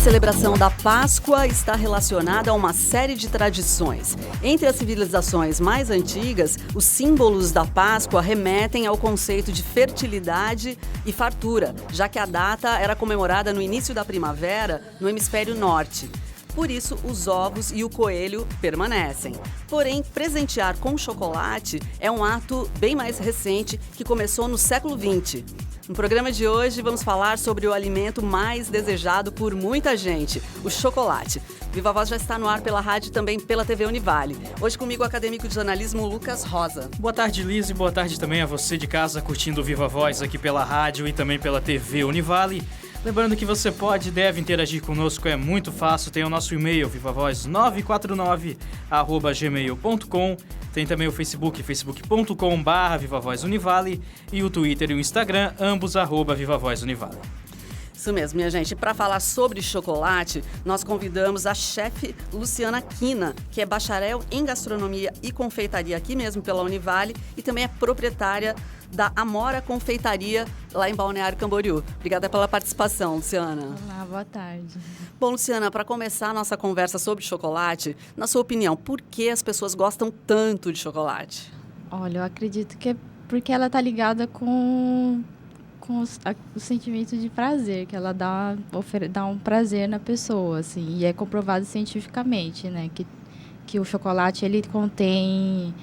celebração da Páscoa está relacionada a uma série de tradições. Entre as civilizações mais antigas, os símbolos da Páscoa remetem ao conceito de fertilidade e fartura, já que a data era comemorada no início da primavera no hemisfério norte. Por isso, os ovos e o coelho permanecem. Porém, presentear com chocolate é um ato bem mais recente que começou no século XX. No programa de hoje, vamos falar sobre o alimento mais desejado por muita gente, o chocolate. Viva Voz já está no ar pela rádio e também pela TV Univale. Hoje comigo o acadêmico de jornalismo Lucas Rosa. Boa tarde, Liz, e boa tarde também a você de casa curtindo o Viva Voz aqui pela rádio e também pela TV Univale. Lembrando que você pode e deve interagir conosco, é muito fácil, tem o nosso e-mail vivavoz949@gmail.com. Tem também o Facebook, facebook.com/vivavozunivale e o Twitter e o Instagram, ambos @vivavozunivale. Isso mesmo, minha gente. Para falar sobre chocolate, nós convidamos a chefe Luciana Quina, que é bacharel em gastronomia e confeitaria aqui mesmo pela Univale e também é proprietária da Amora Confeitaria, lá em Balneário Camboriú. Obrigada pela participação, Luciana. Olá, boa tarde. Bom, Luciana, para começar a nossa conversa sobre chocolate, na sua opinião, por que as pessoas gostam tanto de chocolate? Olha, eu acredito que é porque ela está ligada com o sentimento de prazer, que ela dá um prazer na pessoa, assim, e é comprovado cientificamente, né, que o chocolate, ele contém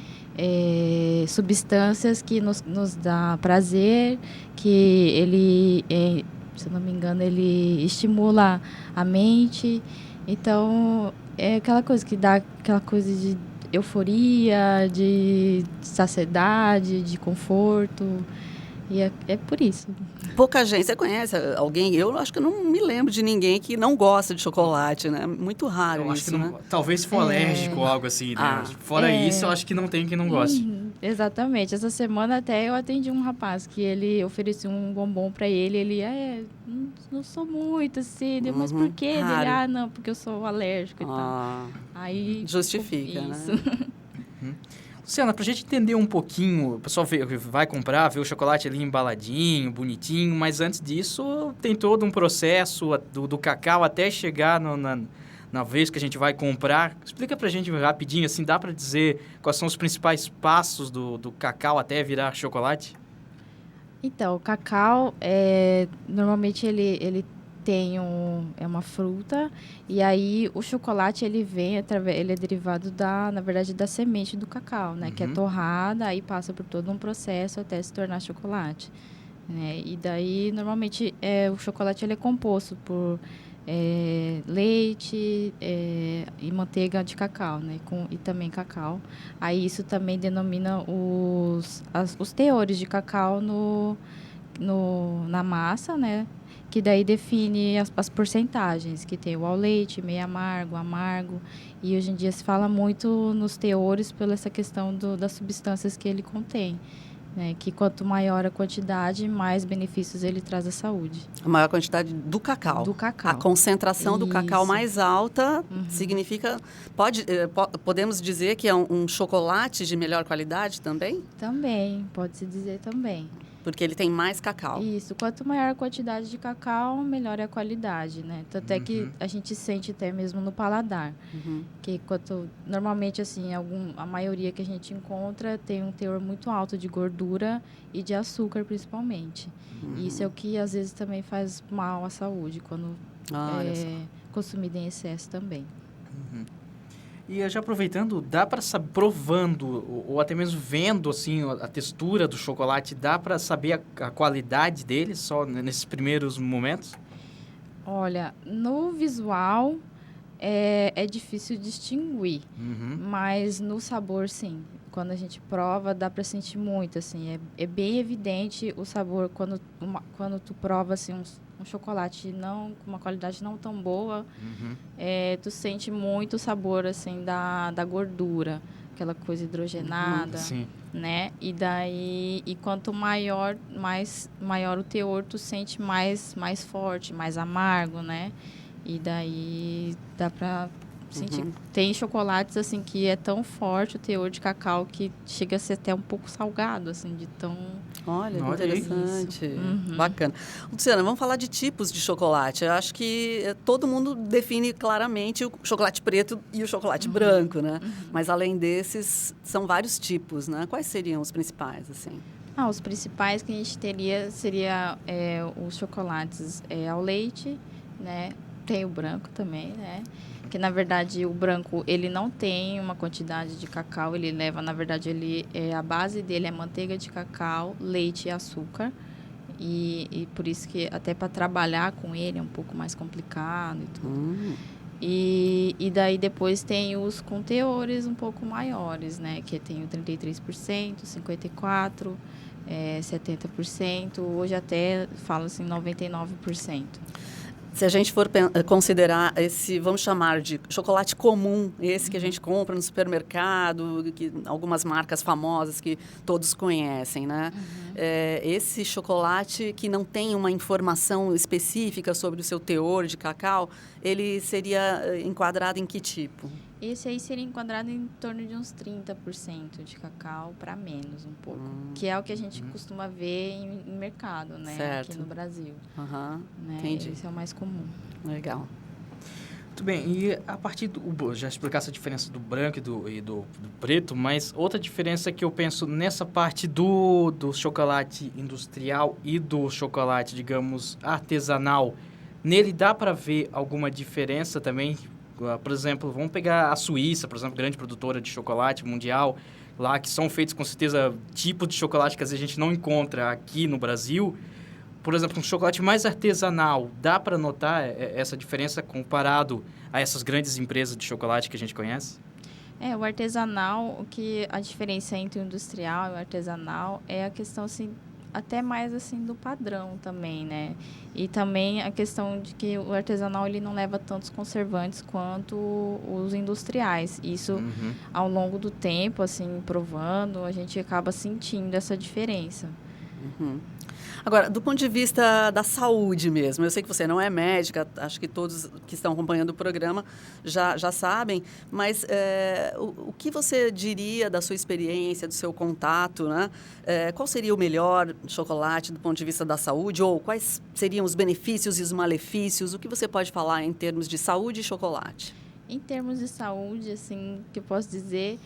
substâncias que nos dá prazer, que ele, se eu não me engano, ele estimula a mente. Então, é aquela coisa que dá aquela coisa de euforia, de saciedade, de conforto. E é por isso. Pouca gente. Você conhece alguém? Eu acho que eu não me lembro de ninguém que não gosta de chocolate, né? Muito raro eu acho isso, que não, né? Talvez se for alérgico ou algo assim, né? Fora isso, eu acho que não tem quem não goste. Exatamente. Essa semana até eu atendi um rapaz que ele ofereceu um bombom para ele. Ele, não sou muito assim, mas por quê? Raro. Ele, não, porque eu sou alérgico e tal. Aí, justifica, isso. Né? Luciana, pra gente entender um pouquinho, o pessoal vai comprar, vê o chocolate ali embaladinho, bonitinho, mas antes disso tem todo um processo do cacau até chegar na vez que a gente vai comprar. Explica pra gente rapidinho, assim, dá pra dizer quais são os principais passos do cacau até virar chocolate? Então, o cacau, normalmente ele tem uma fruta, e aí o chocolate ele é derivado na verdade da semente do cacau, né? Que é torrada, aí passa por todo um processo até se tornar chocolate, né? E daí normalmente o chocolate ele é composto por leite e manteiga de cacau, né? E também cacau. Aí isso também denomina os teores de cacau na massa, né? Que daí define as porcentagens, que tem o ao leite, meio amargo. E hoje em dia se fala muito nos teores pela essa questão das substâncias que ele contém, né? Que quanto maior a quantidade, mais benefícios ele traz à saúde. A maior quantidade do cacau. Do cacau. A concentração do cacau mais alta significa... Podemos dizer que é um chocolate de melhor qualidade também? Também, pode-se dizer também. Porque ele tem mais cacau. Isso. Quanto maior a quantidade de cacau, melhor é a qualidade, né? Tanto é que a gente sente até mesmo no paladar. Que normalmente, assim, a maioria que a gente encontra tem um teor muito alto de gordura e de açúcar, principalmente. E isso é o que, às vezes, também faz mal à saúde, quando consumido em excesso também. E já aproveitando, dá para saber, provando ou até mesmo vendo assim a textura do chocolate, dá para saber a qualidade dele só nesses primeiros momentos? Olha, no visual é difícil distinguir, mas no sabor, sim. Quando a gente prova, dá para sentir muito, assim. É bem evidente o sabor quando tu prova assim um chocolate com uma qualidade não tão boa, tu sente muito o sabor assim da gordura, aquela coisa hidrogenada, né? E quanto maior o teor, tu sente mais forte, mais amargo, né? E daí dá para Tem chocolates, assim, que é tão forte o teor de cacau que chega a ser até um pouco salgado, assim, de tão... Olha, que interessante. Bacana. Luciana, vamos falar de tipos de chocolate. Eu acho que todo mundo define claramente o chocolate preto e o chocolate branco, né? Mas, além desses, são vários tipos, né? Quais seriam os principais, assim? Os principais que a gente teria seria os chocolates ao leite, né? Tem o branco também, né? Que, na verdade, o branco, ele não tem uma quantidade de cacau, ele leva, na verdade, a base dele é manteiga de cacau, leite e açúcar. E por isso que até para trabalhar com ele é um pouco mais complicado e tudo. E daí depois tem os com teores um pouco maiores, né? Que tem o 33%, 54%, 70%, hoje até fala assim 99%. Se a gente for considerar esse, vamos chamar de chocolate comum, esse que a gente compra no supermercado, que algumas marcas famosas que todos conhecem, né? Esse chocolate que não tem uma informação específica sobre o seu teor de cacau, ele seria enquadrado em que tipo? Esse aí seria enquadrado em torno de uns 30% de cacau para menos um pouco. Que é o que a gente costuma ver em mercado, né? Certo. Aqui no Brasil. Né? Entendi. Esse é o mais comum. Legal. Muito bem, e a partir do... Já explicasse a diferença do branco e do preto, mas outra diferença que eu penso nessa parte do chocolate industrial e do chocolate, digamos, artesanal, nele dá para ver alguma diferença também? Por exemplo, vamos pegar a Suíça, por exemplo, grande produtora de chocolate mundial, lá que são feitos com certeza tipos de chocolate que às vezes a gente não encontra aqui no Brasil. Por exemplo, um chocolate mais artesanal, dá para notar essa diferença comparado a essas grandes empresas de chocolate que a gente conhece? O artesanal, a diferença entre o industrial e o artesanal é a questão, assim, até mais, assim, do padrão também, né? E também a questão de que o artesanal, ele não leva tantos conservantes quanto os industriais. Isso, ao longo do tempo, assim, provando, a gente acaba sentindo essa diferença. Agora, do ponto de vista da saúde mesmo, eu sei que você não é médica, acho que todos que estão acompanhando o programa já sabem, mas o que você diria da sua experiência, do seu contato, né? Qual seria o melhor chocolate do ponto de vista da saúde? Ou quais seriam os benefícios e os malefícios? O que você pode falar em termos de saúde e chocolate? Em termos de saúde, assim, o que eu posso dizer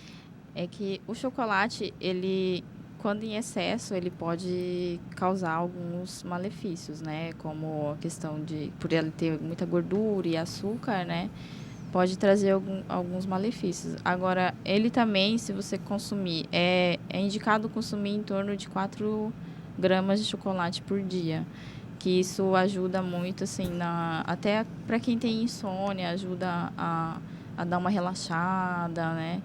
é que o chocolate, ele... Quando em excesso, ele pode causar alguns malefícios, né? Como a questão de, por ele ter muita gordura e açúcar, né? Pode trazer alguns malefícios. Agora, ele também, se você consumir, é indicado consumir em torno de 4 gramas de chocolate por dia. Que isso ajuda muito, assim, até para quem tem insônia, ajuda a dar uma relaxada, né?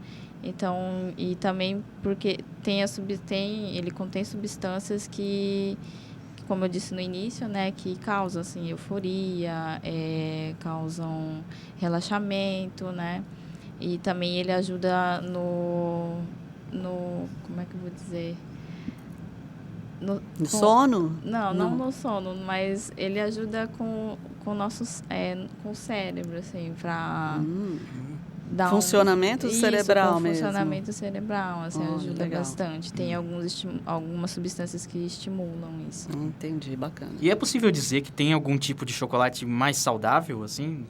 Então, e também porque ele contém substâncias que, como eu disse no início, né, que causam, assim, euforia, causam relaxamento, né? E também ele ajuda no como é que eu vou dizer? No sono? Não no sono, mas ele ajuda com o cérebro, assim, para... Funcionamento cerebral mesmo. Funcionamento cerebral, assim, ajuda legal. Bastante. Tem algumas substâncias que estimulam isso. Entendi, bacana. E é possível dizer que tem algum tipo de chocolate mais saudável, assim?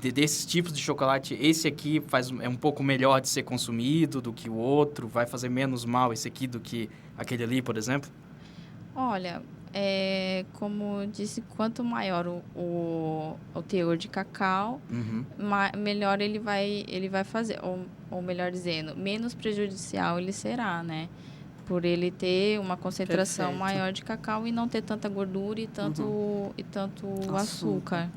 Desses tipos de chocolate, esse aqui é um pouco melhor de ser consumido do que o outro? Vai fazer menos mal esse aqui do que aquele ali, por exemplo? Olha... como eu disse, quanto maior o teor de cacau, melhor ele vai fazer, ou melhor dizendo, menos prejudicial ele será, né? Por ele ter uma concentração maior de cacau e não ter tanta gordura e tanto açúcar.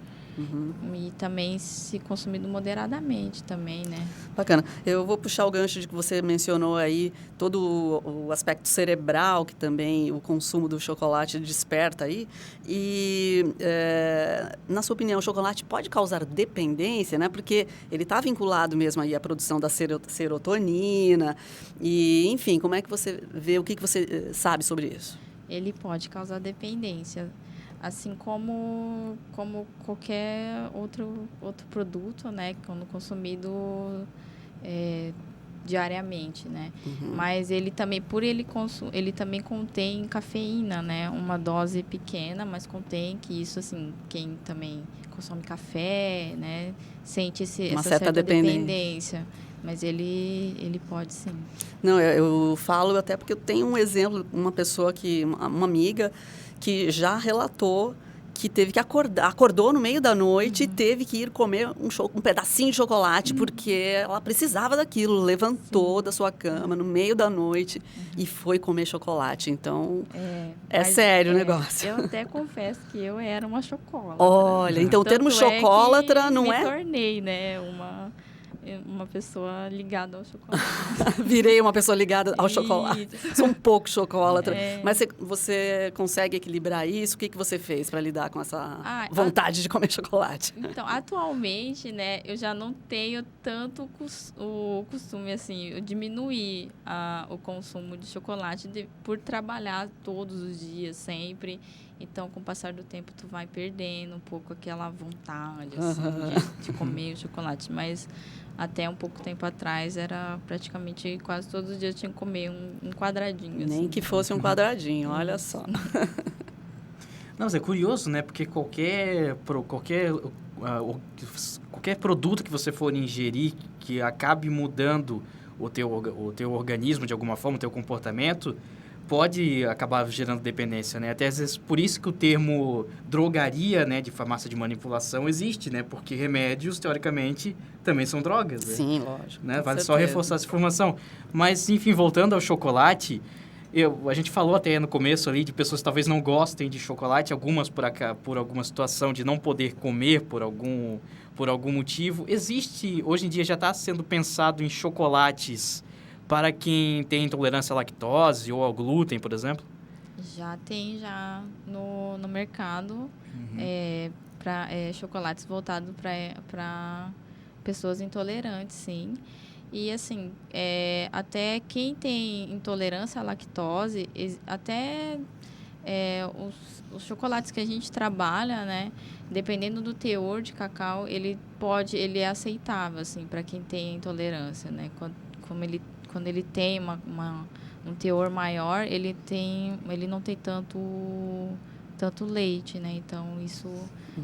E também se consumido moderadamente também, né? Bacana. Eu vou puxar o gancho de que você mencionou aí todo o aspecto cerebral que também o consumo do chocolate desperta aí. E, na sua opinião, o chocolate pode causar dependência, né? Porque ele está vinculado mesmo aí à produção da serotonina. E, enfim, como é que você vê, o que você sabe sobre isso? Ele pode causar dependência. Assim como qualquer outro produto, né? Quando consumido diariamente, né? Mas ele também, ele também contém cafeína, né? Uma dose pequena, mas contém, que isso, assim, quem também consome café, né? Sente essa certa dependência. Mas ele pode, sim. Não, eu falo até porque eu tenho um exemplo, uma pessoa uma amiga que já relatou que teve que acordou no meio da noite e teve que ir comer um pedacinho de chocolate porque ela precisava daquilo, levantou da sua cama no meio da noite e foi comer chocolate. Então, é sério o negócio. Eu até confesso que eu era uma chocolatra. Olha, então o termo chocolatra não é... me tornei, né, uma pessoa ligada ao chocolate. Virei uma pessoa ligada ao chocolate. Sou um pouco chocolatra. Mas você consegue equilibrar isso? O que você fez para lidar com essa vontade de comer chocolate? Então, atualmente, né, eu já não tenho tanto o costume, assim, eu diminuir o consumo de chocolate por trabalhar todos os dias, sempre. Então, com o passar do tempo, tu vai perdendo um pouco aquela vontade, assim, de comer o chocolate. Mas até um pouco tempo atrás, era praticamente quase todos os dias eu tinha que comer um quadradinho. Nem assim. Que fosse um quadradinho, olha só. Não, mas é curioso, né? Porque qualquer produto que você for ingerir que acabe mudando o teu organismo de alguma forma, o teu comportamento, pode acabar gerando dependência, né? Até às vezes por isso que o termo drogaria, né, de farmácia de manipulação existe, né? Porque remédios, teoricamente, também são drogas. Sim, né? Lógico. Né? Vale só reforçar essa informação. Mas, enfim, voltando ao chocolate, a gente falou até no começo ali de pessoas que talvez não gostem de chocolate, algumas por alguma situação de não poder comer por algum motivo. Hoje em dia já está sendo pensado em chocolates para quem tem intolerância à lactose ou ao glúten, por exemplo? Já tem no mercado chocolates voltados para pessoas intolerantes, sim. E, assim, até quem tem intolerância à lactose, até os chocolates que a gente trabalha, né, dependendo do teor de cacau, ele é aceitável, assim, para quem tem intolerância, né? Quando ele tem um teor maior, ele não tem tanto leite, né? Então, isso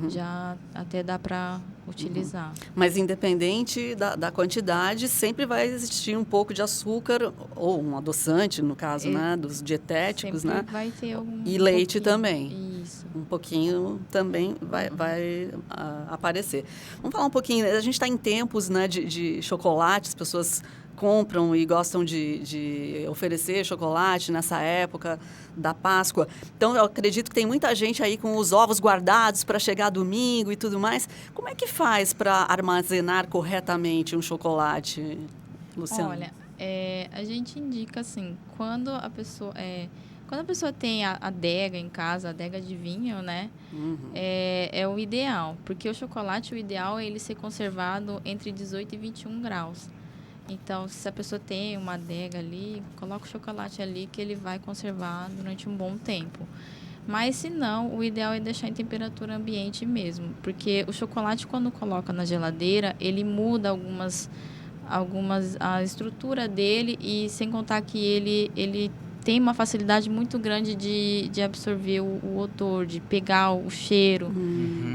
já até dá para utilizar. Mas, independente da quantidade, sempre vai existir um pouco de açúcar, ou um adoçante, no caso, né? Dos dietéticos, sempre né? Vai ter e leite também. Isso. Um pouquinho também vai aparecer. Vamos falar um pouquinho, a gente está em tempos, né, de chocolate, as pessoas compram e gostam de oferecer chocolate nessa época da Páscoa. Então, eu acredito que tem muita gente aí com os ovos guardados para chegar domingo e tudo mais. Como é que faz para armazenar corretamente um chocolate, Luciana? Olha, a gente indica assim, quando a pessoa tem a adega em casa, a adega de vinho, né? É o ideal. Porque o chocolate, o ideal é ele ser conservado entre 18 e 21 graus. Então, se a pessoa tem uma adega ali, coloca o chocolate ali que ele vai conservar durante um bom tempo. Mas, se não, o ideal é deixar em temperatura ambiente mesmo. Porque o chocolate, quando coloca na geladeira, ele muda a estrutura dele e sem contar que ele tem uma facilidade muito grande de absorver o odor, de pegar o cheiro,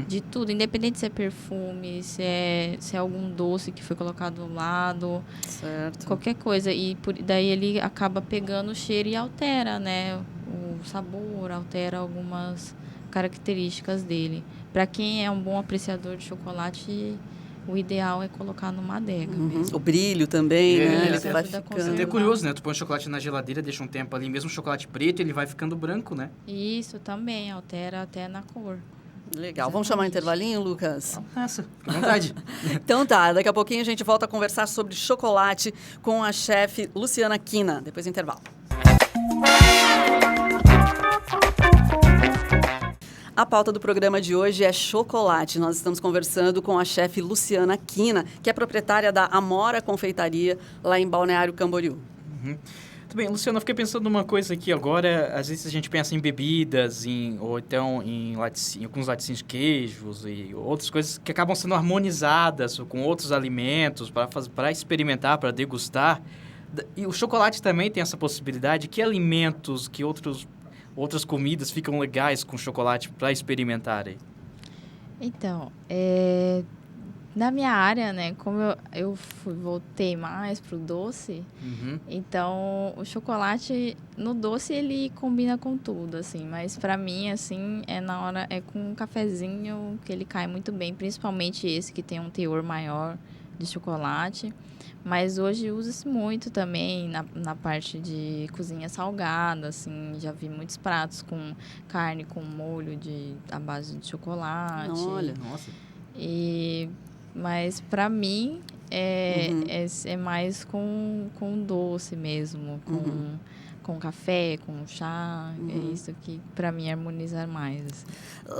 de tudo, independente se é perfume, se é algum doce que foi colocado ao lado, certo. Qualquer coisa. E daí ele acaba pegando o cheiro e altera, né, o sabor, altera algumas características dele. Para quem é um bom apreciador de chocolate, o ideal é colocar numa adega mesmo. O brilho também, né? Ele vai ficando. É até curioso, né? Tu põe o chocolate na geladeira, deixa um tempo ali, mesmo o chocolate preto, ele vai ficando branco, né? Isso também, altera até na cor. Legal. Vamos chamar um intervalinho, Lucas? Nossa, fica à vontade. Então tá, daqui a pouquinho a gente volta a conversar sobre chocolate com a chefe Luciana Quina, depois do intervalo. A pauta do programa de hoje é chocolate. Nós estamos conversando com a chefe Luciana Quina, que é proprietária da Amora Confeitaria, lá em Balneário Camboriú. Muito bem, Luciano, eu fiquei pensando numa coisa aqui agora. Às vezes a gente pensa em bebidas, ou então em alguns laticínios, queijos e outras coisas que acabam sendo harmonizadas com outros alimentos para experimentar, para degustar. E o chocolate também tem essa possibilidade. Que alimentos, que outras comidas ficam legais com chocolate para experimentar aí? Então, na minha área, né, como eu voltei mais pro doce, Uhum. então o chocolate no doce ele combina com tudo, assim, mas pra mim, assim, é com um cafezinho que ele cai muito bem, principalmente esse que tem um teor maior de chocolate. Mas hoje usa-se muito também na parte de cozinha salgada, assim, já vi muitos pratos com carne com molho à base de chocolate. Olha. Nossa. Mas para mim é mais com doce mesmo, com café, com chá. É isso que para mim harmoniza mais. Assim.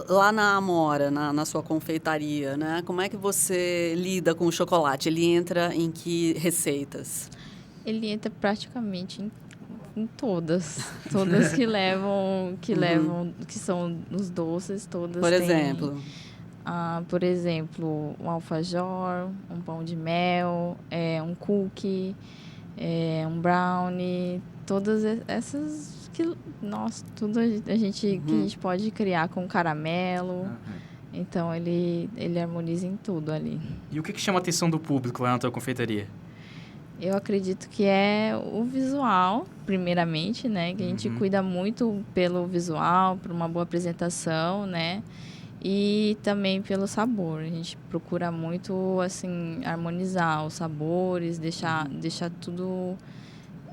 Lá na Amora, na sua confeitaria, né? Como é que você lida com o chocolate? Ele entra em que receitas? Ele entra praticamente em todas. Todas que levam, que são os doces, todas Por têm. exemplo? Por exemplo, um alfajor, um pão de mel, um cookie, um brownie, todas essas que, nossa, tudo que a gente pode criar com caramelo. Então, ele harmoniza em tudo ali. E o que chama a atenção do público lá na tua confeitaria? Eu acredito que é o visual, primeiramente, né? Que a gente cuida muito pelo visual, por uma boa apresentação, né? E também pelo sabor. A gente procura muito, assim, harmonizar os sabores, deixar tudo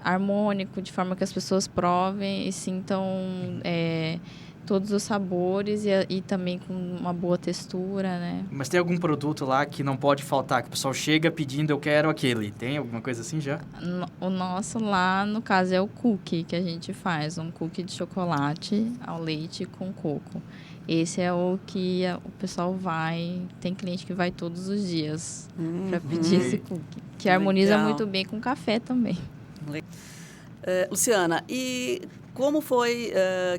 harmônico, de forma que as pessoas provem e sintam todos os sabores e também com uma boa textura, né? Mas tem algum produto lá que não pode faltar? Que o pessoal chega pedindo, eu quero aquele. Tem alguma coisa assim já? O nosso lá, no caso, é o cookie que a gente faz. Um cookie de chocolate ao leite com coco. Esse é o que o pessoal vai... Tem cliente que vai todos os dias para pedir esse cookie. Que harmoniza muito bem com café também. Luciana, e como foi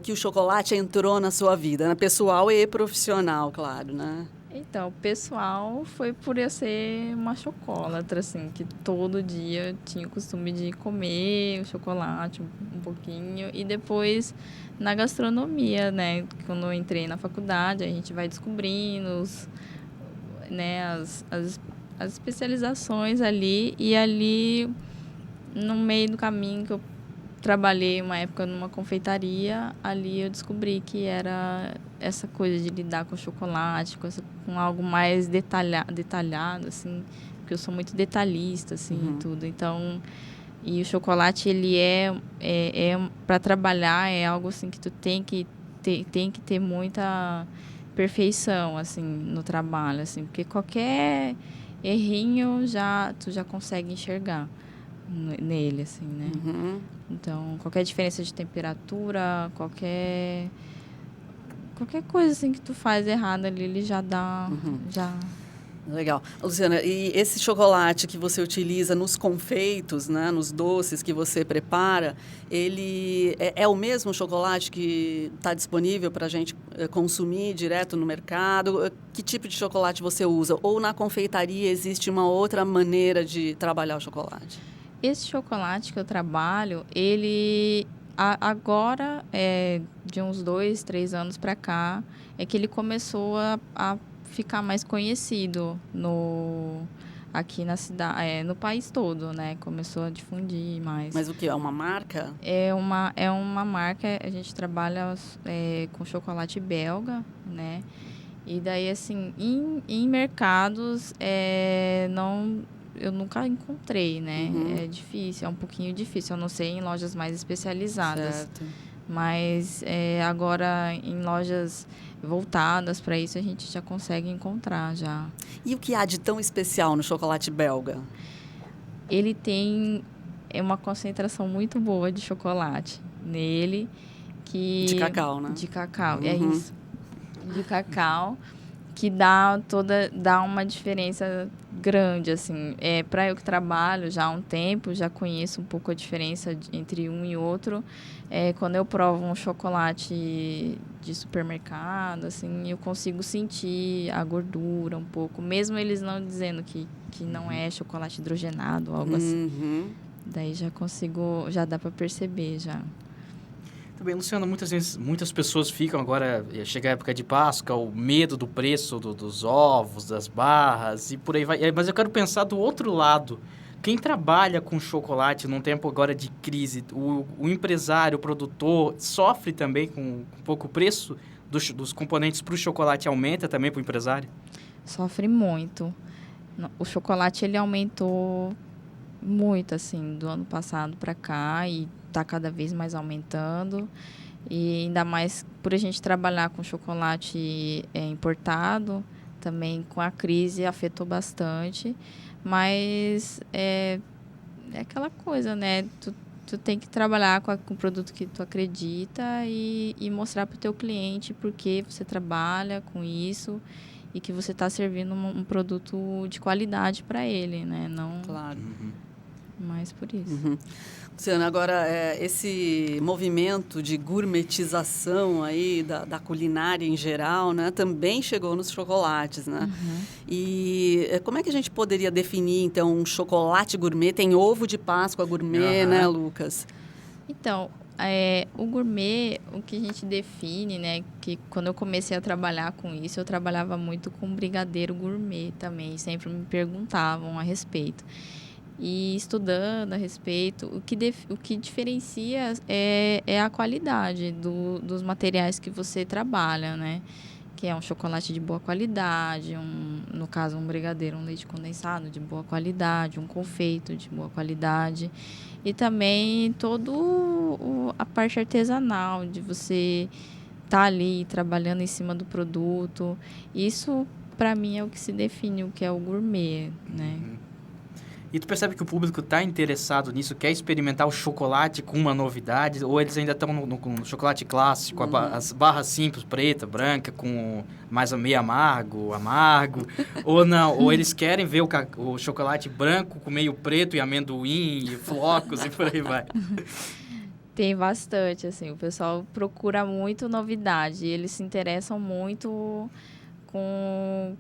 que o chocolate entrou na sua vida? Né? Pessoal e profissional, claro, né? Então, o pessoal foi por eu ser uma chocolatra, assim, que todo dia tinha o costume de comer o chocolate um pouquinho. E depois, na gastronomia, né? Quando eu entrei na faculdade, a gente vai descobrindo né, as especializações ali. E ali, no meio do caminho que eu trabalhei uma época numa confeitaria, ali eu descobri que era essa coisa de lidar com chocolate, com algo mais detalhado, assim, porque eu sou muito detalhista, assim, tudo. Então, e o chocolate, ele para trabalhar, é algo, assim, que tu tem que ter muita perfeição, assim, no trabalho, assim, porque qualquer errinho tu já consegue enxergar nele, assim, né? Então, qualquer diferença de temperatura, qualquer coisa assim que tu faz errado ali, ele já dá... Legal. Luciana, e esse chocolate que você utiliza nos confeitos, né, nos doces que você prepara, ele é o mesmo chocolate que está disponível para a gente consumir direto no mercado? Que tipo de chocolate você usa? Ou na confeitaria existe uma outra maneira de trabalhar o chocolate? Esse chocolate que eu trabalho, ele agora, de uns 2, 3 anos para cá, é que ele começou a ficar mais conhecido aqui na cidade, no país todo, né? Começou a difundir mais. Mas o que? É uma marca? É uma marca, a gente trabalha com chocolate belga, né? E daí, assim, em mercados, eu nunca encontrei, né? É difícil, é um pouquinho difícil. Eu não sei em lojas mais especializadas. Certo. Mas agora em lojas voltadas para isso a gente já consegue encontrar já. E o que há de tão especial no chocolate belga? Ele tem uma concentração muito boa de chocolate nele. De cacau, né? De cacau, é isso. De cacau, que dá uma diferença grande, assim. Para eu que trabalho já há um tempo, já conheço um pouco a diferença entre um e outro. Quando eu provo um chocolate de supermercado, assim, eu consigo sentir a gordura um pouco, mesmo eles não dizendo que não é chocolate hidrogenado ou algo assim. Daí já dá para perceber já. Também, Luciana, muitas vezes, muitas pessoas ficam agora, chega a época de Páscoa, o medo do preço dos ovos, das barras e por aí vai. Mas eu quero pensar do outro lado. Quem trabalha com chocolate num tempo agora de crise, o empresário, o produtor, sofre também com um pouco o preço dos componentes para o chocolate, aumenta também para o empresário? Sofre muito. O chocolate, ele aumentou muito, assim, do ano passado para cá e está cada vez mais aumentando. E ainda mais por a gente trabalhar com chocolate importado, também com a crise afetou bastante. Mas é aquela coisa, né? Tu tem que trabalhar com o produto que tu acredita e mostrar para o teu cliente por que você trabalha com isso e que você está servindo um produto de qualidade para ele, né? Não, claro. Mais por isso. Luciana, agora, esse movimento de gourmetização aí da culinária em geral, né, também chegou nos chocolates, né? E como é que a gente poderia definir, então, um chocolate gourmet? Tem ovo de Páscoa gourmet, né, Lucas? Então, o gourmet, o que a gente define, né, que quando eu comecei a trabalhar com isso, eu trabalhava muito com brigadeiro gourmet também, sempre me perguntavam a respeito. E estudando a respeito, o que diferencia é a qualidade dos materiais que você trabalha, né? Que é um chocolate de boa qualidade, no caso um brigadeiro, um leite condensado de boa qualidade, um confeito de boa qualidade. E também a parte artesanal, de você estar ali trabalhando em cima do produto. Isso, para mim, é o que se define o que é o gourmet, né? E tu percebe que o público está interessado nisso, quer experimentar o chocolate com uma novidade, ou eles ainda estão no chocolate clássico, as barras simples, preta, branca, com mais meio amargo, ou não, ou eles querem ver o chocolate branco com meio preto e amendoim e flocos e por aí vai. Tem bastante, assim, o pessoal procura muito novidade, eles se interessam muito com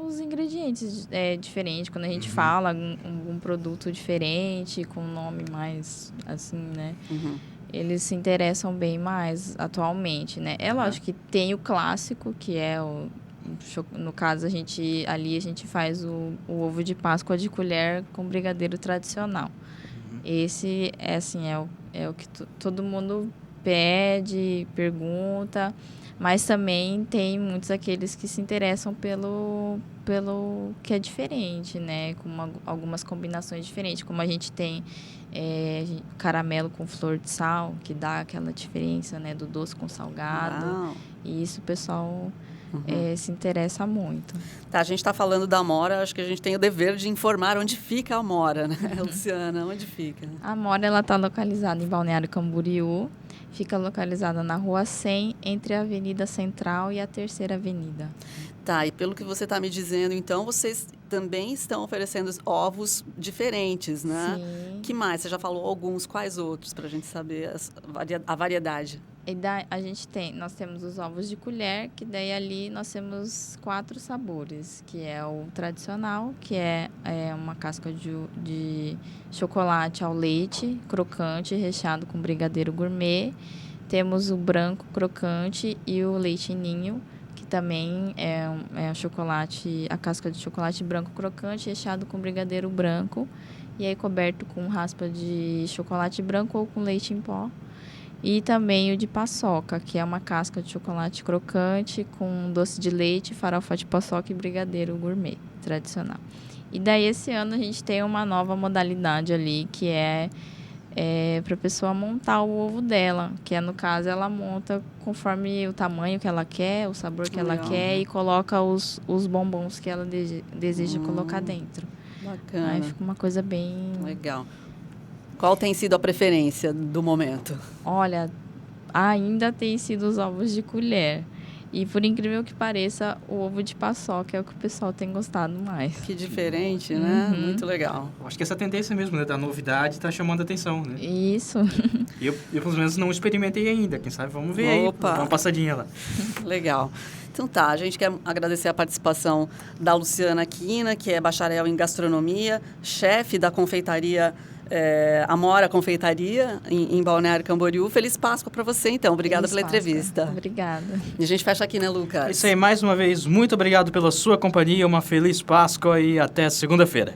os ingredientes diferentes. Quando a gente fala um produto diferente, com um nome mais assim, né? Eles se interessam bem mais atualmente, né? É lógico que tem o clássico, que é no caso, a gente faz o ovo de Páscoa de colher com brigadeiro tradicional. Esse, é o que todo mundo pede, pergunta. Mas também tem muitos aqueles que se interessam pelo que é diferente, né? Com algumas combinações diferentes. Como a gente tem caramelo com flor de sal, que dá aquela diferença, né? Do doce com salgado. Uau. E isso o pessoal se interessa muito. Tá, a gente está falando da Amora, acho que a gente tem o dever de informar onde fica a Amora, né, Luciana? Onde fica? A Amora, ela está localizada em Balneário Camboriú. Fica localizada na Rua 100, entre a Avenida Central e a Terceira Avenida. Tá, e pelo que você está me dizendo, então, vocês também estão oferecendo ovos diferentes, né? Sim. Que mais? Você já falou alguns, quais outros, para a gente saber a variedade? Nós temos os ovos de colher, que daí ali nós temos 4 sabores, que é o tradicional, que é uma casca de chocolate ao leite, crocante, recheado com brigadeiro gourmet. Temos o branco crocante e o leite ninho, que também é a casca de chocolate branco crocante, recheado com brigadeiro branco, e aí coberto com raspa de chocolate branco ou com leite em pó. E também o de paçoca, que é uma casca de chocolate crocante com doce de leite, farofa de paçoca e brigadeiro gourmet tradicional. E daí esse ano a gente tem uma nova modalidade ali, que é para a pessoa montar o ovo dela, que no caso ela monta conforme o tamanho que ela quer, o sabor que ela quer, e coloca os bombons que ela deseja colocar dentro. Bacana. Aí fica uma coisa bem... Legal. Qual tem sido a preferência do momento? Olha, ainda tem sido os ovos de colher. E por incrível que pareça, o ovo de paçoca é o que o pessoal tem gostado mais. Que diferente, né? Muito legal. Acho que essa tendência mesmo, né, da novidade está chamando a atenção, né? Isso. Eu, pelo menos, não experimentei ainda. Quem sabe vamos ver Opa. aí, dar uma passadinha lá. Legal. Então tá, a gente quer agradecer a participação da Luciana Quina, que é bacharel em gastronomia, chefe da confeitaria Amora Confeitaria, em Balneário Camboriú. Feliz Páscoa para você, então. Obrigada pela entrevista. Obrigada. E a gente fecha aqui, né, Lucas? É isso aí, mais uma vez, muito obrigado pela sua companhia, uma feliz Páscoa e até segunda-feira.